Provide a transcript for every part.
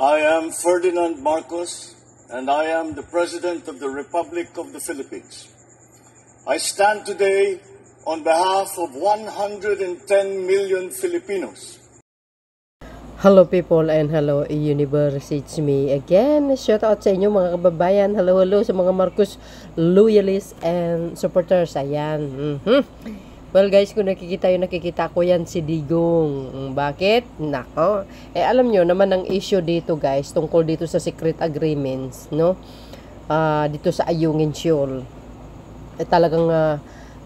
I am Ferdinand Marcos, and I am the President of the Republic of the Philippines. I stand today on behalf of 110 million Filipinos. Hello people and hello universe, it's me again. Shout out sa inyo mga kababayan. Hello sa mga Marcos loyalists and supporters. Ayan. Well guys, kung nakikita ko yan si Digong. Bakit? Nako. Alam nyo naman ang issue dito guys, tungkol dito sa secret agreements, no? Dito sa Ayungin Shoal. Talagang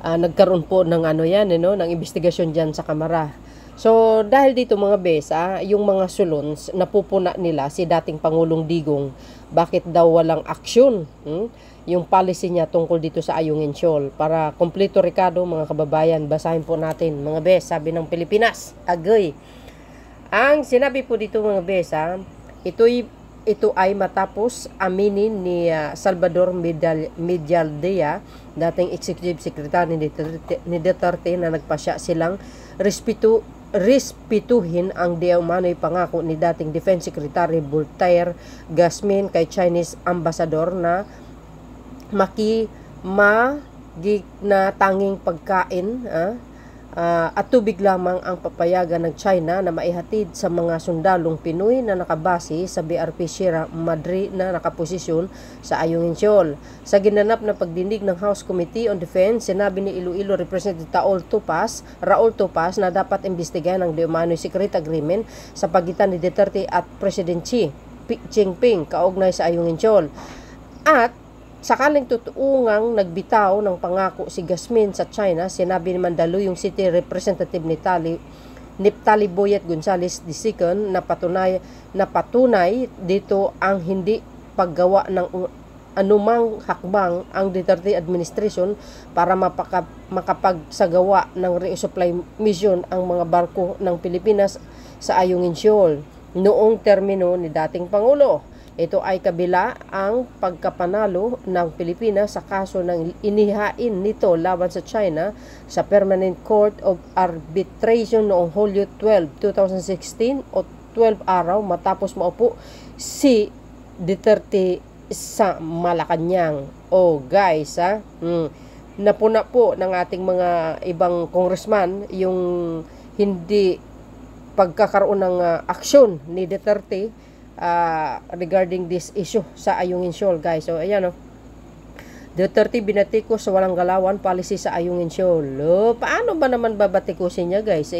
nagkaroon po ng ng investigasyon dyan sa Kamara. So, dahil dito mga besa, yung mga sulons, napupuna nila si dating Pangulong Digong, bakit daw walang aksyon? Yung policy niya tungkol dito sa Ayungin Shoal. Para kompleto rekado mga kababayan, basahin po natin. Mga bes, sabi ng Pilipinas, agoy. Ang sinabi po dito mga besa, ito ay matapos aminin ni Salvador Medialdea, dating Executive Secretary ni Duterte, na nagpasya silang respetuhin ang di umano'y pangako ni dating Defense Secretary Voltaire Gasmin kay Chinese Ambassador na na tanging pagkain at tubig lamang ang papayagan ng China na maihatid sa mga sundalong Pinoy na nakabase sa BRP Sierra Madre na nakaposisyon sa Ayungin Shoal. Sa ginanap na pagdinig ng House Committee on Defense, sinabi ni Iloilo Representative Raul Topas na dapat imbestigahan ang di umano'y secret agreement sa pagitan ni Duterte at President Xi Jinping kaugnay sa Ayungin Shoal. At sakaling tutuungang nagbitaw ng pangako si Gasmin sa China, sinabi ni Mandaluyong City Representative Neftali Boyet Gonzales II na patunay dito ang hindi paggawa ng anumang hakbang ang Duterte administration para makapagsagawa ng resupply mission ang mga barko ng Pilipinas sa Ayungin Shoal noong termino ni dating Pangulo. Ito ay kabila ang pagkapanalo ng Pilipinas sa kaso ng inihain nito laban sa China sa Permanent Court of Arbitration noong Hulyo 12, 2016 o 12 araw matapos maupo si Duterte sa Malacanang. Oh guys, napuna po ng ating mga ibang congressman yung hindi pagkakaroon ng aksyon ni Duterte regarding this issue sa Ayungin Shoal guys. So ayan Duterte binatiko sa walang galawan policy sa Ayungin Shoal. Paano ba naman babatikusin niya guys?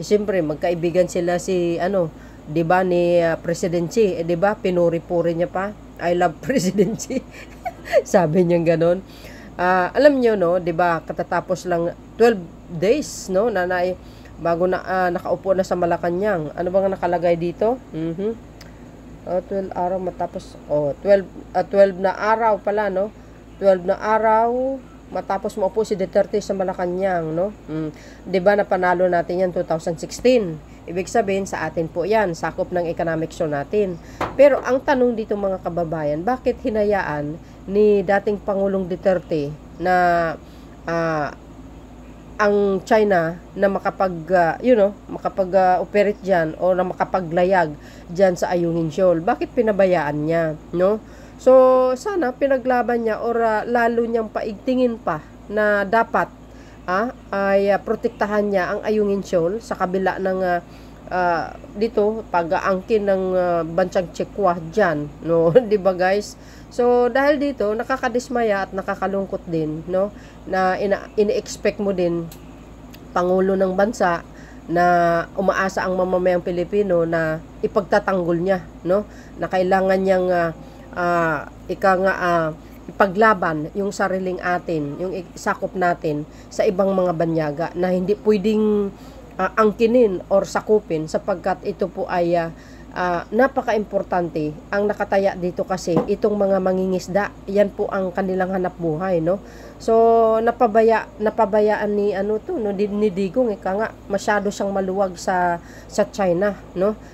Siyempre magkaibigan sila si di ba ni President Xi, di ba? Pinuri-puri niya pa. I love President Xi. Sabi niya ganoon. Alam niyo di ba, katatapos lang 12 days bago nakaupo na sa Malacanang. Ano bang nakalagay dito? 12 araw matapos 12 na araw pala 12 na araw matapos maupo si Duterte sa Malacanang 'di ba napanalo natin yan 2016. Ibig sabihin sa atin po yan, sakop ng economic zone natin. Pero ang tanong dito mga kababayan, bakit hinayaan ni dating Pangulong Duterte na ang China na makapag-operate dyan o na makapaglayag dyan sa Ayungin Shoal? Bakit pinabayaan niya, So, sana pinaglaban niya or lalo niyang paigtingin pa na dapat ay protektahan niya ang Ayungin Shoal sa kabila ng dito pag-aangkin ng bansang Chekwa dyan, di ba guys? So, dahil dito, nakakadismaya at nakakalungkot din, na ini-expect mo din, Pangulo ng bansa, na umaasa ang mamamayang Pilipino na ipagtatanggol niya, na kailangan niyang ipaglaban yung sariling atin, yung sakop natin sa ibang mga banyaga na hindi pwedeng angkinin or sakupin sapagkat ito po ay napaka-importante. Ang nakataya dito kasi itong mga mangingisda, yan po ang kanilang hanap buhay, So napabayaan ni ni Digong nga masyado siyang maluwag sa China,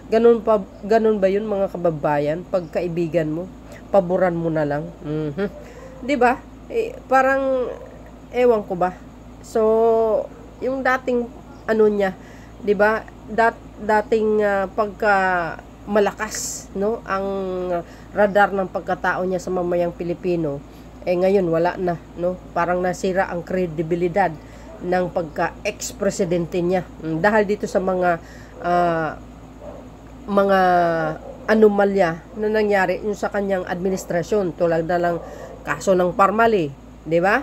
Ganun ba 'yun mga kababayan? Pagkaibigan mo, paboran mo na lang. 'Di ba? Parang ewan ko ba. So yung dating niya, 'di ba? Dating pagka malakas, no, ang radar ng pagkatao niya sa mamayang Pilipino, ngayon wala na, no, parang nasira ang kredibilidad ng pagka-ex-presidente niya dahil dito sa mga anomalya na nangyari yung sa kanyang administrasyon, tulad na lang kaso ng Parmali, di ba?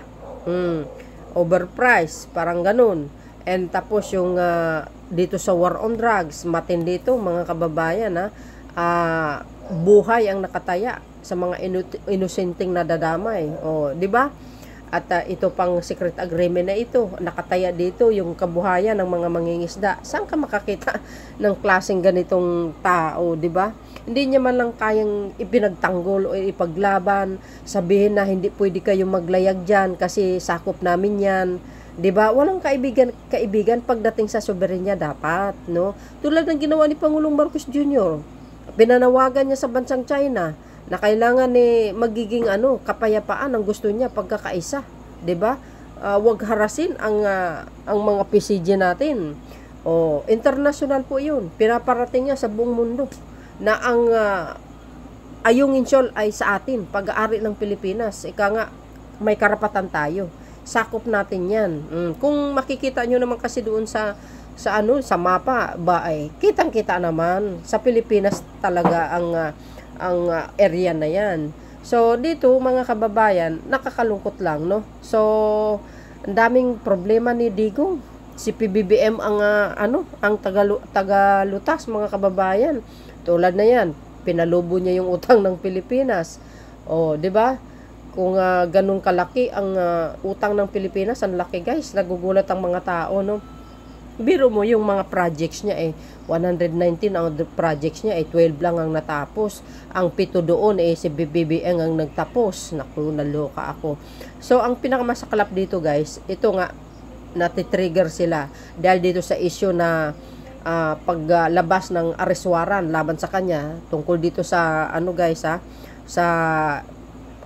Overprice, parang ganun. And tapos yung dito sa war on drugs, matindi dito mga kababayan, buhay ang nakataya sa mga inosenteng nadadamay. Di ba? At ito pang secret agreement na ito, nakataya dito yung kabuhayan ng mga mangingisda. Saan ka makakita ng klaseng ganitong tao, di ba? Hindi niya man lang kayang ipinagtanggol o ipaglaban, sabihin na hindi pwede kayo maglayag dyan kasi sakop namin yan. 'Di ba? Walang kaibigan pagdating sa soberenya dapat, no? Tulad ng ginawa ni Pangulong Marcos Jr. Pinanawagan niya sa bansang China na kailangan magiging kapayapaan ang gusto niya pagkakaisa, 'di ba? Wag harasin ang mga PCG natin. International po 'yun. Pinaparating niya sa buong mundo na ang Ayong Insyol ay sa atin, pag-aari ng Pilipinas. Ika nga, may karapatan tayo. Sakop natin 'yan. Kung makikita nyo naman kasi doon sa mapa ba ay kitang-kita naman sa Pilipinas talaga ang area na 'yan. So dito mga kababayan, nakakalungkot lang, no. So ang daming problema ni Digong. Si PBBM ang tagalutas mga kababayan. Tulad na 'yan, pinalubo niya yung utang ng Pilipinas. 'Di ba? Kung ganun kalaki ang utang ng Pilipinas, ang laki guys, nagugulat ang mga tao, no. Biro mo yung mga projects niya 119 ang projects niya 12 lang ang natapos. Ang 7 doon si BBM ang nagtapos. Naku, naloka ako. So ang pinakamasaklap dito guys, ito nga natitrigger sila dahil dito sa issue na paglabas ng arrest warrant laban sa kanya tungkol dito sa sa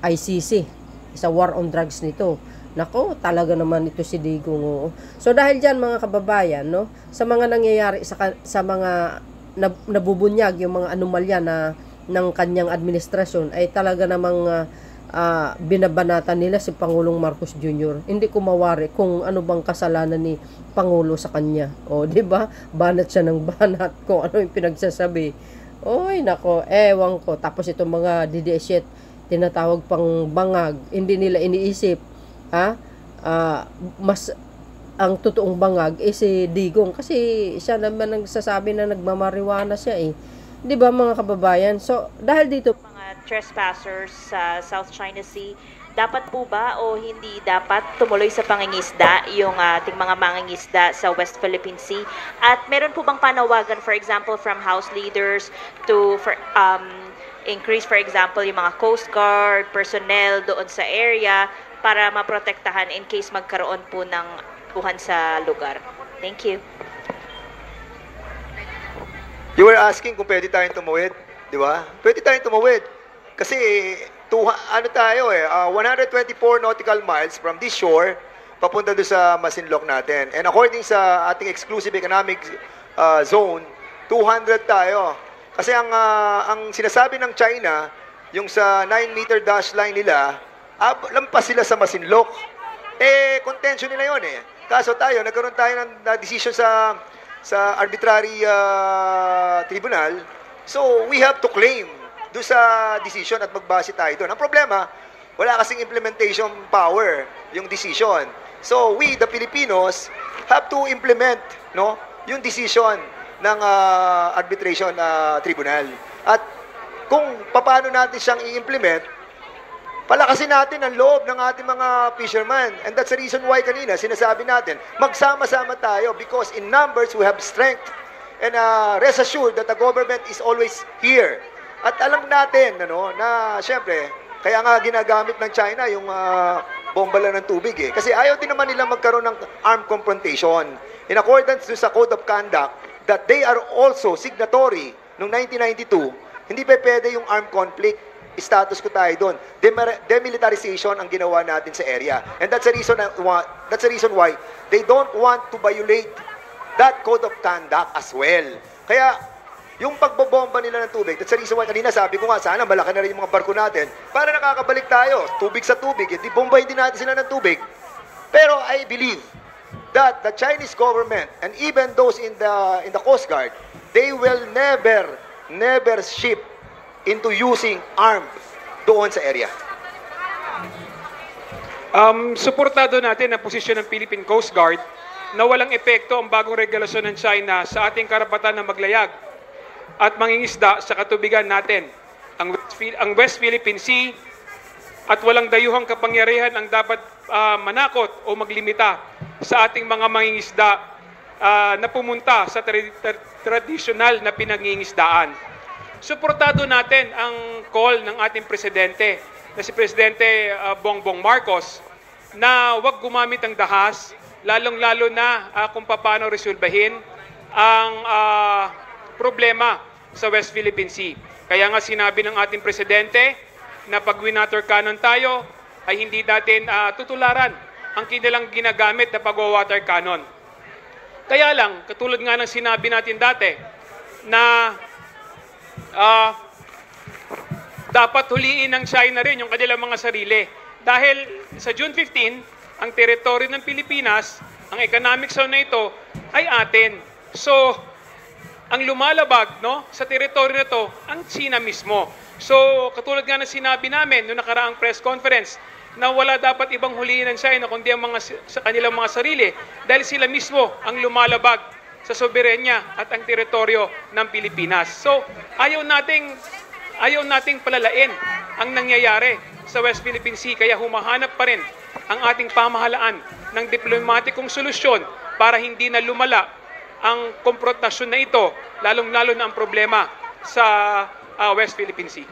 ICC, sa war on drugs nito. Nako, talaga naman ito si Digong. So dahil diyan mga kababayan, no, sa mga nangyayari sa mga nabubunyag yung mga anomalya ng kanyang administrasyon ay talaga namang binabanatan nila si Pangulong Marcos Jr. Hindi ko mawari kung ano bang kasalanan ni Pangulo sa kanya. Di ba? Banat siya ng banat kung ano yung pinagsasabi. Oy, nako, ewan ko. Tapos itong mga DDS tinatawag pang bangag, hindi nila iniisip mas ang totoong bangag si Digong kasi siya naman nagsasabi na nagmamariwana siya 'di ba mga kababayan. So dahil dito mga trespassers sa South China Sea, dapat po ba o hindi dapat tumuloy sa pangingisda yung ating mga mangingisda sa West Philippine Sea? At meron po bang panawagan, for example, from House leaders to increase, for example, yung mga Coast Guard personnel doon sa area para maprotektahan in case magkaroon po ng buhan sa lugar? Thank you. You were asking kung pwede tayong tumawid, di ba? Pwede tayong tumawid. Kasi, 124 nautical miles from this shore, papunta doon sa Masinloc natin. And according sa ating exclusive economic zone, 200 tayo. Kasi ang sinasabi ng China, yung sa 9-meter dash line nila, lampas sila sa Masinloc. Contention nila yun Kaso tayo, nagkaroon tayo ng decision sa arbitrary tribunal. So, we have to claim doon sa decision at magbase tayo doon. Ang problema, wala kasing implementation power yung decision. So, we, the Filipinos, have to implement yung decision ng arbitration tribunal. At kung paano natin siyang i-implement, palakasin natin ang loob ng ating mga fishermen. And that's the reason why kanina sinasabi natin, magsama-sama tayo because in numbers we have strength. And rest assured that the government is always here. At alam natin na syempre, kaya nga ginagamit ng China yung bomba lang ng tubig Kasi ayaw din naman nila magkaroon ng armed confrontation. In accordance sa Code of Conduct, that they are also signatory noong 1992, hindi pa pwede yung armed conflict. Status ko tayo doon. Demilitarization ang ginawa natin sa area. And that's the reason why they don't want to violate that code of conduct as well. Kaya Yung pagbobomba nila ng tubig, that's the reason why kanina sabi ko nga, sana malaki na rin yung mga barko natin para nakakabalik tayo, tubig sa tubig, hindi bombahin din natin sila ng tubig. Pero I believe that the Chinese government and even those in the Coast Guard, they will never ship into using armed doon sa area. Suportado natin ang posisyon ng Philippine Coast Guard na walang epekto ang bagong regulasyon ng China sa ating karapatan na maglayag at mangingisda sa katubigan natin, ang West Philippine Sea, at walang dayuhang kapangyarihan ang dapat manakot o maglimita sa ating mga mangingisda na pumunta sa tradisyonal na pinangingisdaan. Suportado natin ang call ng ating presidente na si Presidente Bongbong Marcos na huwag gumamit ng dahas, lalong-lalo na kung paano resolbahin ang problema sa West Philippine Sea. Kaya nga sinabi ng ating presidente na pag winater cannon tayo ay hindi natin tutularan ang kanilang ginagamit na pag-water cannon. Kaya lang, katulad nga ng sinabi natin dati na dapat huliin ng China rin yung kanilang mga sarili. Dahil sa June 15, ang teritoryo ng Pilipinas, ang economic zone na ito, ay atin. So, ang lumalabag sa teritoryo na ito, ang China mismo. So, katulad nga ng sinabi namin noong nakaraang press conference, na wala dapat ibang huliin ng China kundi ang sa kanilang mga sarili dahil sila mismo ang lumalabag sa soberenya at ang teritoryo ng Pilipinas. So, ayaw nating palalain ang nangyayari sa West Philippine Sea, kaya humahanap pa rin ang ating pamahalaan ng diplomatikong solusyon para hindi na lumala ang konfrontasyon na ito, lalong-lalo na ang problema sa West Philippine Sea.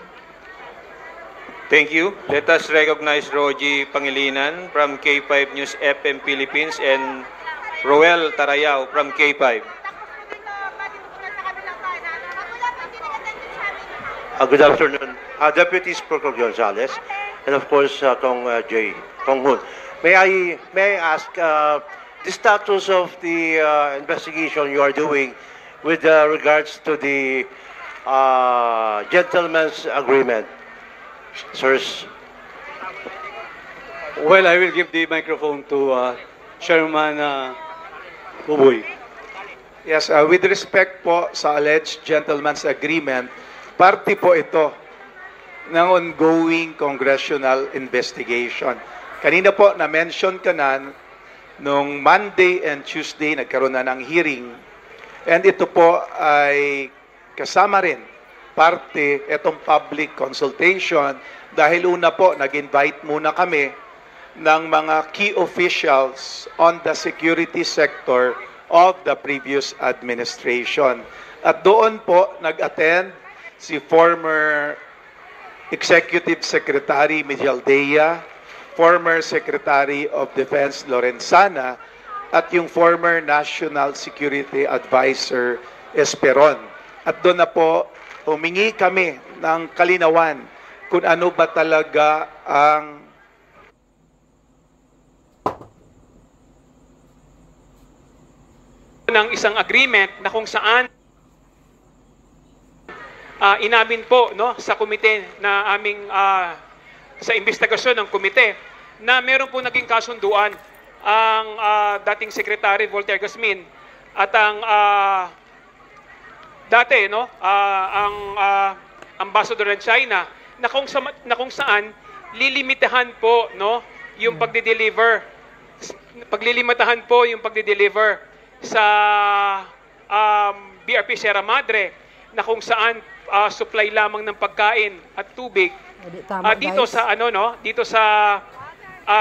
Thank you. Let us recognize Rogie Pangilinan from K5 News FM Philippines and Roel Tarayao from K5. Good afternoon. Deputy Speaker Gonzales, and of course, Kong Hun. May I ask the status of the investigation you are doing with regards to the gentleman's agreement? Sirs. Well, I will give the microphone to Chairman Buboy. Yes, with respect po sa alleged gentleman's agreement, parte po ito ng ongoing congressional investigation. Kanina po na-mention ka na nung Monday and Tuesday nagkaroon na ng hearing, and ito po ay kasama rin parte itong public consultation dahil una po nag-invite muna kami ng mga key officials on the security sector of the previous administration. At doon po nag-attend si former Executive Secretary Mijaldea, former Secretary of Defense Lorenzana, at yung former National Security Advisor Esperon. At doon na po humingi kami ng kalinawan kung ano ba talaga ang ng isang agreement na kung saan inamin po sa komite na aming sa investigasyon ng komite na meron po naging kasunduan ang dating Secretary Voltaire Gasmin at ang ang ambassador ng China na kung saan lilimitahan po yung paglilimitahan po yung pagdi-deliver sa BRP Sierra Madre na kung saan supply lamang ng pagkain at tubig dito sa dito sa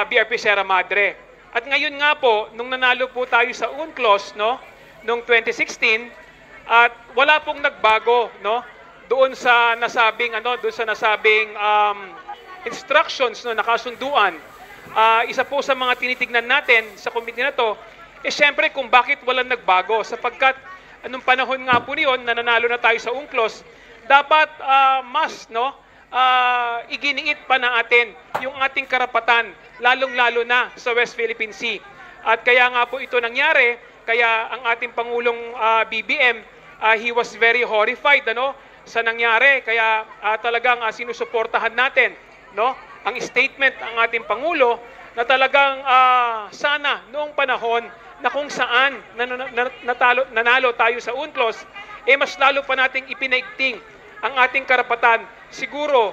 BRP Sierra Madre. At ngayon nga po nung nanalo po tayo sa UNCLOS noong 2016, at wala pong nagbago doon sa nasabing instructions nakasunduan. Isa po sa mga tinitignan natin sa committee na to siyempre kung bakit walang nagbago, sapagkat anong panahon nga po niyon na nanalo na tayo sa UNCLOS, dapat mas iginiit pa natin yung ating karapatan, lalong-lalo na sa West Philippine Sea. At kaya nga po ito nangyari, kaya ang ating Pangulong BBM he was very horrified sa nangyari. Kaya talagang sinusuportahan natin ang statement ng ating Pangulo na talagang sana noong panahon na kung saan nanalo tayo sa UNCLOS, mas lalo pa nating ipinaigting ang ating karapatan. Siguro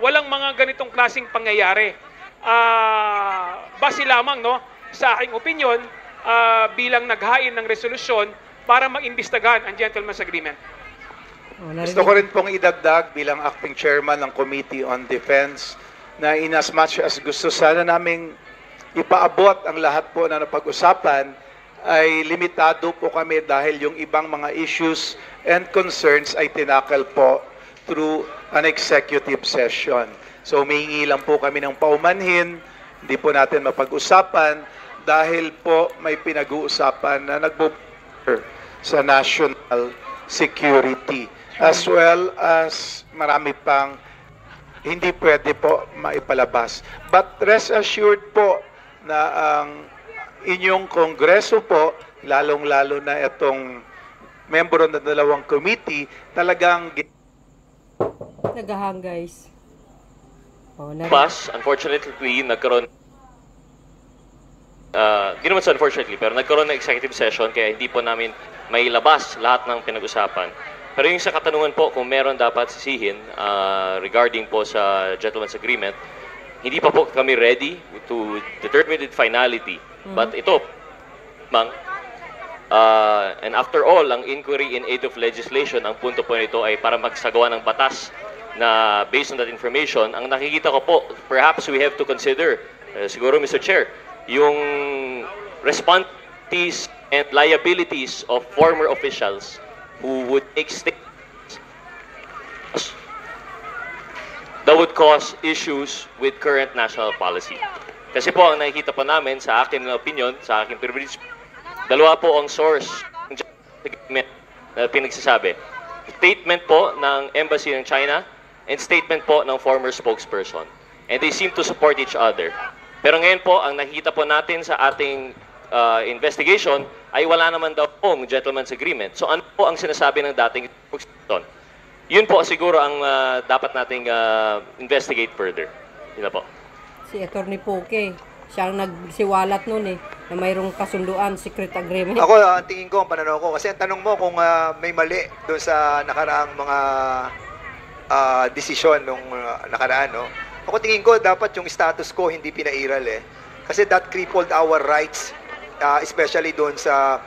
walang mga ganitong klaseng pangyayari. Base lamang sa aking opinion bilang naghain ng resolusyon para mag-imbestigahan ang Gentleman's Agreement. Gusto ko rin pong idagdag bilang acting chairman ng Committee on Defense na in as much as gusto sana naming ipaabot ang lahat po na napag-usapan, ay limitado po kami dahil yung ibang mga issues and concerns ay tinakal po through an executive session. So humingi lang po kami ng paumanhin, hindi po natin mapag-usapan dahil po may pinag-uusapan na nagbo-bother sa national security as well as marami pang hindi pwede po maipalabas. But rest assured po na ang inyong kongreso po, lalong-lalo na itong membro ng dalawang committee, talagang nagahang guys. Mas, unfortunately, nagkaroon di naman sa unfortunately, pero nagkaroon ng executive session kaya hindi po namin mailabas lahat ng pinag-usapan. Pero yung sa katanungan po, kung meron dapat sisihin regarding po sa Gentleman's Agreement, hindi pa po kami ready to determine the finality. But ito, and after all, ang inquiry in aid of legislation, ang punto po nito ay para magsagawa ng batas na based on that information, ang nakikita ko po, perhaps we have to consider, siguro Mr. Chair, yung responsibilities and liabilities of former officials who would take statements that would cause issues with current national policy. Kasi po, ang nakikita po namin sa akin na opinion, sa aking privilege, dalawa po ang source ng agreement na pinagsasabi. Statement po ng Embassy ng China and statement po ng former spokesperson. And they seem to support each other. Pero ngayon po, ang nakikita po natin sa ating investigation ay wala naman daw pong Gentleman's Agreement. So ano po ang sinasabi ng dating spokesperson? Yun po siguro ang dapat nating investigate further. Yun na po. Si Attorney Poke, siya ang nagsiwalat nun na mayroong kasunduan, secret agreement. Ako, ang tingin ko, ang pananaw ko, kasi ang tanong mo kung may mali doon sa nakaraang mga desisyon nung nakaraan, Ako tingin ko, dapat yung status quo hindi pinairal Kasi that crippled our rights, especially doon sa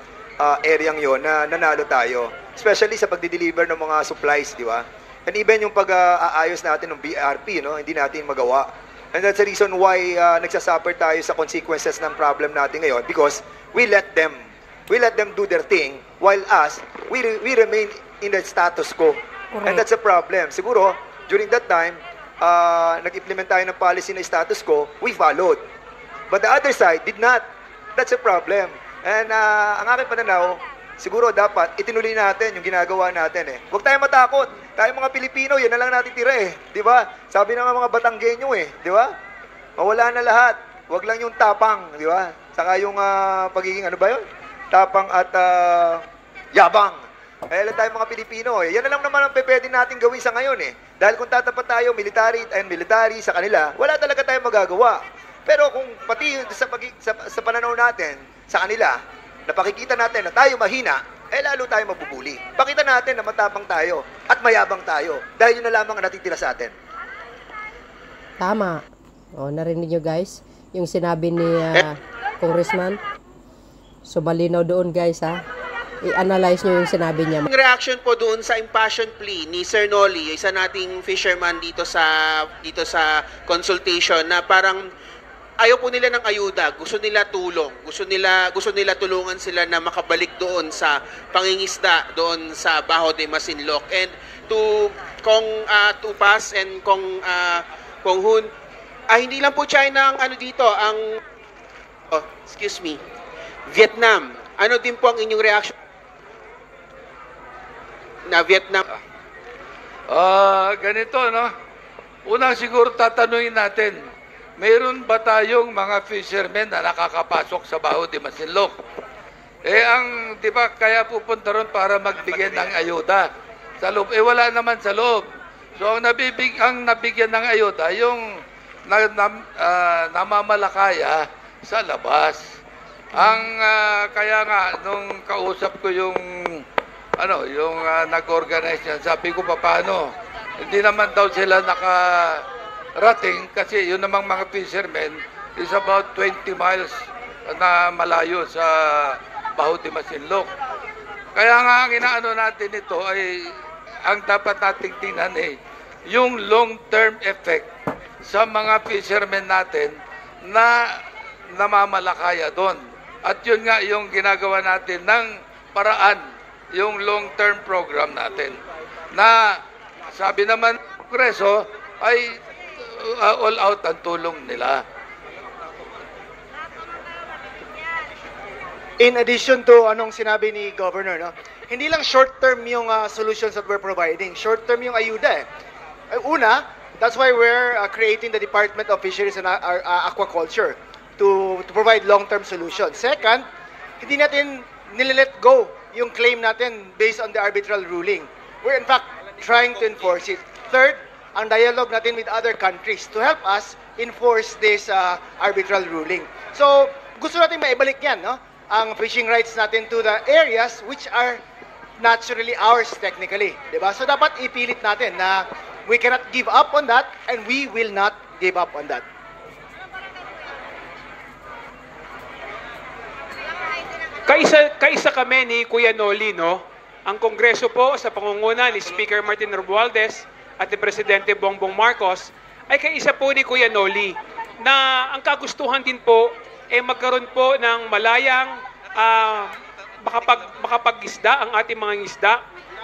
areang yon na nanalo tayo. Especially sa pagdi-deliver ng mga supplies, di ba? And even yung pag-aayos natin ng BRP, hindi natin magawa. And that's the reason why nagsasuffer tayo sa consequences ng problem natin ngayon because we let them do their thing while us, we remain in the status quo. Correct. And that's a problem. Siguro, during that time, nag-implement tayo ng policy na status quo, we followed. But the other side did not. That's a problem. And ang aking pananaw, siguro dapat itinuloy natin yung ginagawa natin Huwag tayong matakot. Tayo mga Pilipino, yan na lang natin tira Di ba? Sabi ng mga Batanggenyo Di ba? Mawala na lahat. Huwag lang yung tapang, di ba? Saka yung pagiging tapang at yabang. Lang tayo mga Pilipino Yan na lang naman ang pwede natin gawin sa ngayon Dahil kung tatapat tayo military sa kanila, wala talaga tayong magagawa. Pero kung pati sa pananaw natin sa kanila, napakikita natin na tayo mahina, lalo tayo mabubuli. Pakita natin na matapang tayo at mayabang tayo dahil yun na lamang ang natitira sa atin. Tama. Narinig nyo guys, yung sinabi ni Congressman. So malinaw doon guys I-analyze nyo yung sinabi niya. Ang reaction po doon sa impassioned plea ni Sir Noli, isa nating fisherman dito sa consultation na parang ayaw po nila ng ayuda, gusto nila tulong, gusto nila tulungan sila na makabalik doon sa pangingisda doon sa Baho de Masinloc. And to to pass and Kong Hun, hindi lang po China ang dito, ang Vietnam. Ano din po ang inyong reaction na Vietnam? Ganito Unang siguro tatanungin natin, mayroon ba tayong mga fishermen na nakakapasok sa Baho de Masinloc? Di ba, kaya pupunta ron para magbigay ng ayuda sa loob. Wala naman sa loob. So, ang nabigyan ng ayuda, yung namamalakaya sa labas. Kaya nga, nung kausap ko yung nag-organize niyan, sabi ko, paano? Hindi naman daw sila nakarating kasi yun namang mga fishermen is about 20 miles na malayo sa Baho de Masinloc. Kaya nga ang inaano natin ito ay ang dapat nating tingnan yung long-term effect sa mga fishermen natin na namamalakaya doon. At yun nga yung ginagawa natin ng paraan, yung long-term program natin. Na sabi naman ng Kongreso ay all out ang tulong nila. In addition to anong sinabi ni Governor, no? Hindi lang short-term yung solutions that we're providing. Short-term yung ayuda Una, that's why we're creating the Department of Fisheries and Aquaculture to provide long-term solutions. Second, hindi natin nilet go yung claim natin based on the arbitral ruling. We're in fact trying to enforce it. Third, ang dialogue natin with other countries to help us enforce this arbitral ruling. So, gusto natin maibalik yan, no? Ang fishing rights natin to the areas which are naturally ours technically, diba? So, dapat ipilit natin na we cannot give up on that and we will not give up on that. Kaisa kami ni Kuya Noli, no? Ang Kongreso po sa pangunguna ni Speaker Martin Romualdez at ni Presidente Bongbong Marcos ay kaisa po ni Kuya Noli na ang kagustuhan din po ay magkaroon po ng malayang makapag-isda ang ating mga isda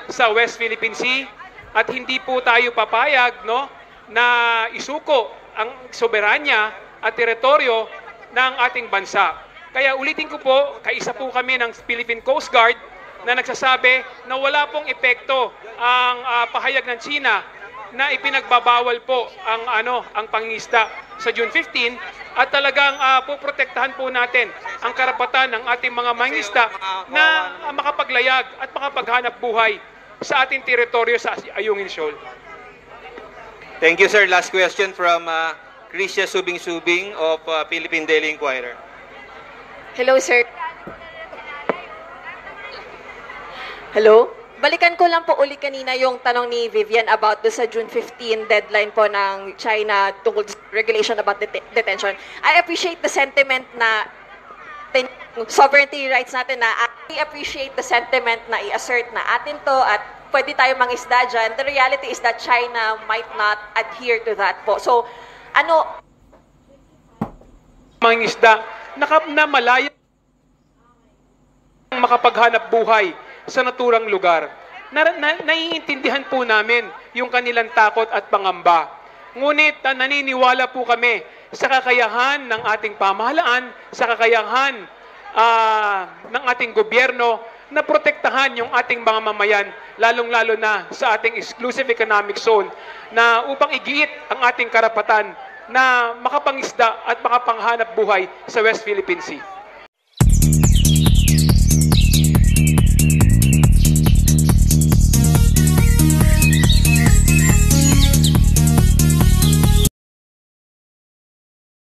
sa West Philippine Sea at hindi po tayo papayag, no, na isuko ang soberanya at teritoryo ng ating bansa. Kaya ulitin ko po, kaisa po kami ng Philippine Coast Guard na nagsasabi na wala pong epekto ang pahayag ng China na ipinagbabawal po ang pangingisda sa June 15 at talagang poprotektahan po natin ang karapatan ng ating mga mangingisda na makapaglayag at makapaghanap buhay sa ating teritoryo sa Ayungin Shoal. Thank you, sir. Last question from Krisha Subing-Subing of Philippine Daily Inquirer. Hello, sir. Hello? Balikan ko lang po uli kanina yung tanong ni Vivian about sa June 15 deadline po ng China tungkol sa regulation about detention. I appreciate the sentiment na sovereignty rights natin na I appreciate the sentiment na i-assert na atin to at pwede tayo mangisda dyan. The reality is that China might not adhere to that po. So, mangisda na malaya makapaghanap buhay sa naturang lugar. Naiintindihan po namin yung kanilang takot at pangamba. Ngunit naniniwala po kami sa kakayahan ng ating pamahalaan, sa kakayahan ng ating gobyerno na protektahan yung ating mga mamayan, lalong-lalo na sa ating exclusive economic zone, na upang igiit ang ating karapatan na makapangisda at makapanghanap buhay sa West Philippine Sea.